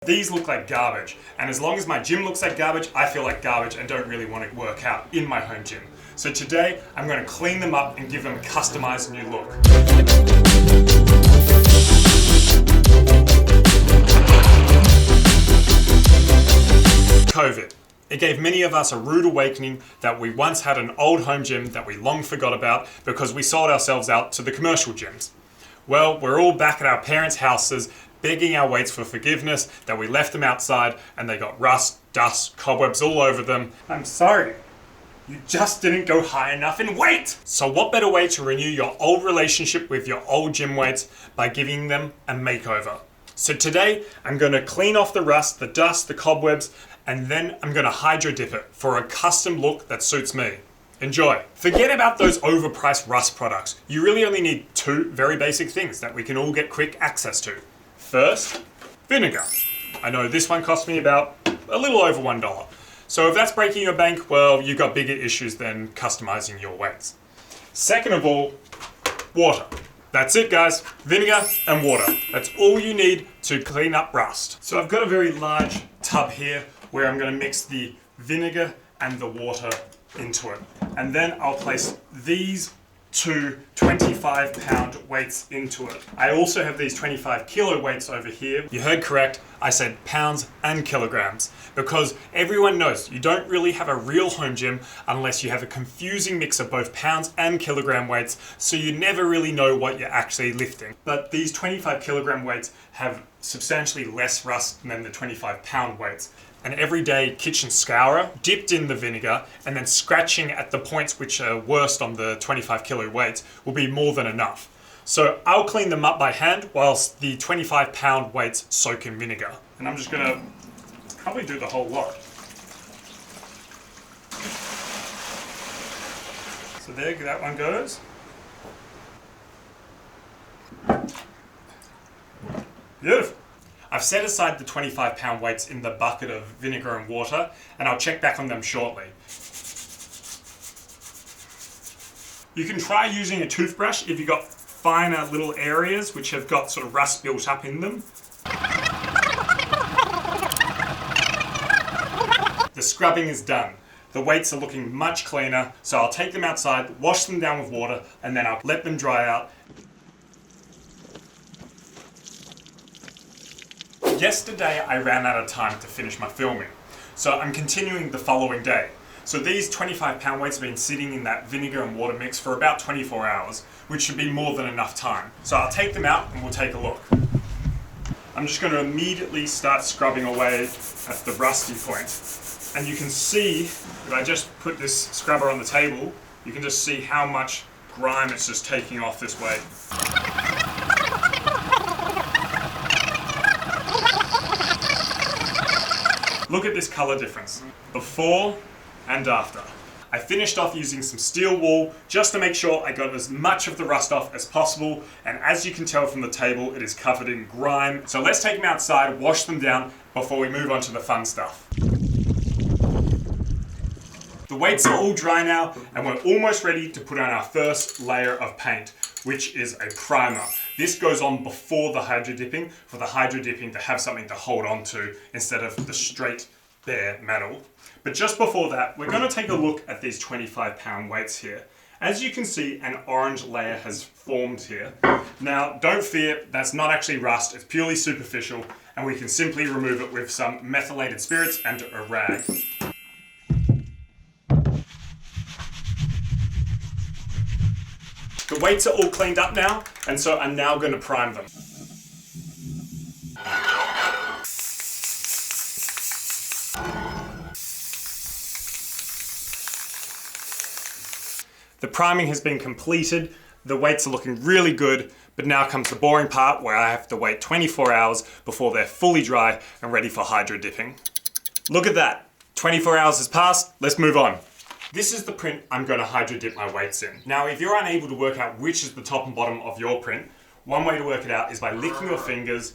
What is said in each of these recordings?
These look like garbage, and as long as my gym looks like garbage, I feel like garbage and don't really want to work out in my home gym. So today, I'm going to clean them up and give them a customized new look. COVID. It gave many of us a rude awakening that we once had an old home gym that we long forgot about because we sold ourselves out to the commercial gyms. Well, we're all back at our parents' houses begging our weights for forgiveness that we left them outside and they got rust, dust, cobwebs all over them. I'm sorry. You just didn't go high enough in weight. So what better way to renew your old relationship with your old gym weights by giving them a makeover? So today, I'm going to clean off the rust, the dust, the cobwebs, and then I'm going to hydro dip it for a custom look that suits me. Enjoy. Forget about those overpriced rust products. You really only need two very basic things that we can all get quick access to. First, vinegar. I know this one cost me about a little over $1. So if that's breaking your bank, well, you've got bigger issues than customizing your weights. Second of all, water. That's it, guys. Vinegar and water. That's all you need to clean up rust. So I've got a very large tub here where I'm going to mix the vinegar and the water into it. And then I'll place these two 25-pound weights into it. I also have these 25-kilo weights over here. You heard correct, I said pounds and kilograms, because everyone knows you don't really have a real home gym unless you have a confusing mix of both pounds and kilogram weights, so you never really know what you're actually lifting. But these 25-kilogram weights have substantially less rust than the 25-pound weights. An everyday kitchen scourer dipped in the vinegar and then scratching at the points which are worst on the 25-kilo weights will be more than enough. So I'll clean them up by hand whilst the 25-pound weights soak in vinegar. And I'm just gonna probably do the whole lot. So there that one goes. Beautiful. I've set aside the 25-pound weights in the bucket of vinegar and water, and I'll check back on them shortly. You can try using a toothbrush if you've got finer little areas which have got sort of rust built up in them. The scrubbing is done. The weights are looking much cleaner, so I'll take them outside, wash them down with water, and then I'll let them dry out. Yesterday I ran out of time to finish my filming, so I'm continuing the following day. So these 25-pound weights have been sitting in that vinegar and water mix for about 24 hours, which should be more than enough time. So I'll take them out and we'll take a look. I'm just going to immediately start scrubbing away at the rusty point. And you can see, if I just put this scrubber on the table, you can just see how much grime it's just taking off this weight. Look at this color difference, before and after. I finished off using some steel wool just to make sure I got as much of the rust off as possible, and as you can tell from the table, it is covered in grime. So let's take them outside, wash them down before we move on to the fun stuff. The weights are all dry now, and we're almost ready to put on our first layer of paint, which is a primer. This goes on before the hydro dipping, for the hydro dipping to have something to hold on to instead of the straight, bare metal. But just before that, we're going to take a look at these 25-pound weights here. As you can see, an orange layer has formed here. Now, don't fear, that's not actually rust, it's purely superficial, and we can simply remove it with some methylated spirits and a rag. The weights are all cleaned up now, and so I'm now going to prime them. The priming has been completed, the weights are looking really good, but now comes the boring part where I have to wait 24 hours before they're fully dry and ready for hydro dipping. Look at that, 24 hours has passed, let's move on. This is the print I'm going to hydro dip my weights in. Now, if you're unable to work out which is the top and bottom of your print, one way to work it out is by licking your fingers,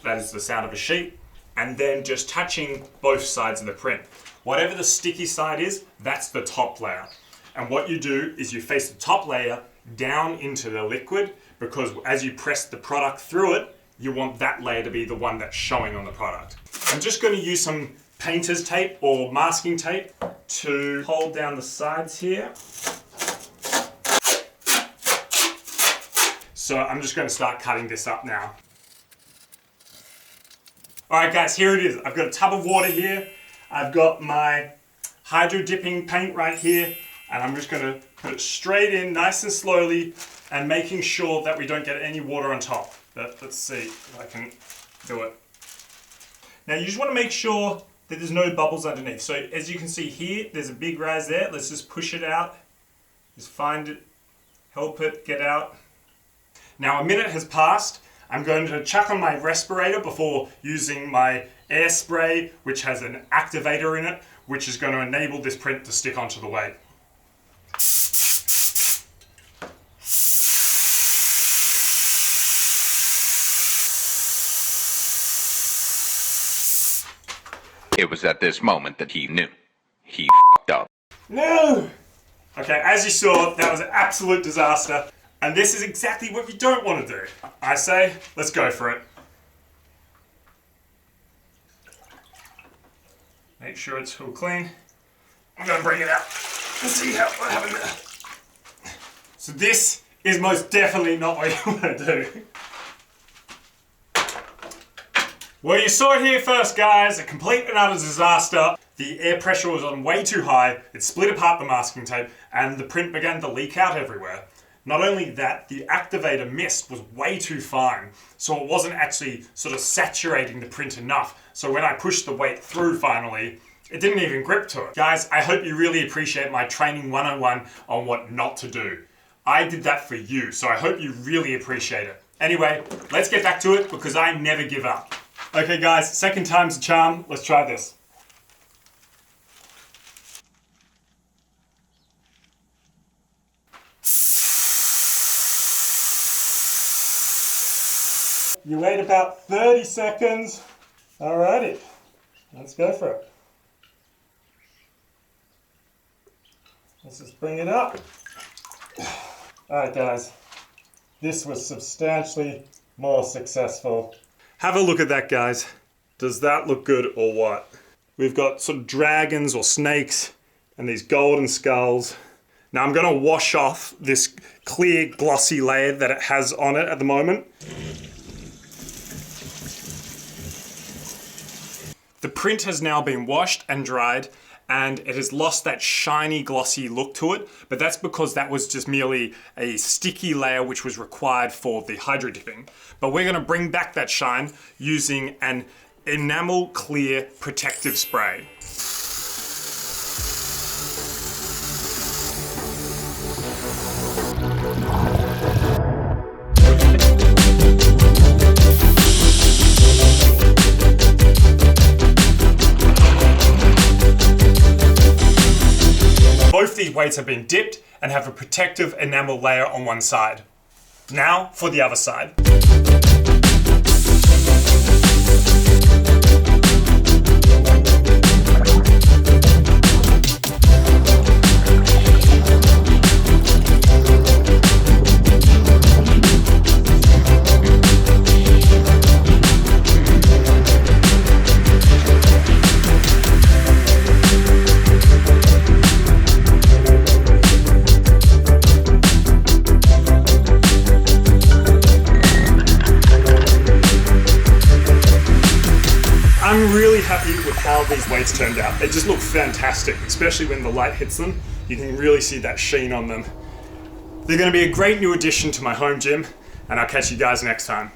that is the sound of a sheet, and then just touching both sides of the print. Whatever the sticky side is, that's the top layer. And what you do is you face the top layer down into the liquid, because as you press the product through it, you want that layer to be the one that's showing on the product. I'm just going to use some painter's tape or masking tape to hold down the sides here. So I'm just going to start cutting this up now. Alright guys, here it is. I've got a tub of water here. I've got my hydro dipping paint right here, and I'm just going to put it straight in nice and slowly and making sure that we don't get any water on top. But let's see if I can do it. Now you just want to make sure that there's no bubbles underneath. So as you can see here, there's a big rise there. Let's just push it out. Just find it, help it get out. Now a minute has passed. I'm going to chuck on my respirator before using my air spray, which has an activator in it, which is going to enable this print to stick onto the weight. It was at this moment that he knew. He f***ed up. No! Okay, as you saw, that was an absolute disaster. And this is exactly what you don't want to do. I say, let's go for it. Make sure it's all clean. I'm going to bring it out and see what happened there. So this is most definitely not what you want to do. Well, you saw it here first, guys. A complete and utter disaster. The air pressure was on way too high. It split apart the masking tape and the print began to leak out everywhere. Not only that, the activator mist was way too fine, so it wasn't actually sort of saturating the print enough. So when I pushed the weight through finally, it didn't even grip to it. Guys, I hope you really appreciate my training 101 on what not to do. I did that for you, so I hope you really appreciate it. Anyway, let's get back to it because I never give up. Okay guys, second time's a charm. Let's try this. You wait about 30 seconds. Alrighty, let's go for it. Let's just bring it up. Alright guys, this was substantially more successful. Have a look at that, guys. Does that look good or what? We've got sort of dragons or snakes and these golden skulls. Now I'm going to wash off this clear glossy layer that it has on it at the moment. The print has now been washed and dried and it has lost that shiny glossy look to it, but that's because that was just merely a sticky layer which was required for the hydro dipping. But we're gonna bring back that shine using an enamel clear protective spray. Both these weights have been dipped and have a protective enamel layer on one side. Now for the other side. I'm really happy with how these weights turned out. They just look fantastic, especially when the light hits them. You can really see that sheen on them. They're going to be a great new addition to my home gym, and I'll catch you guys next time.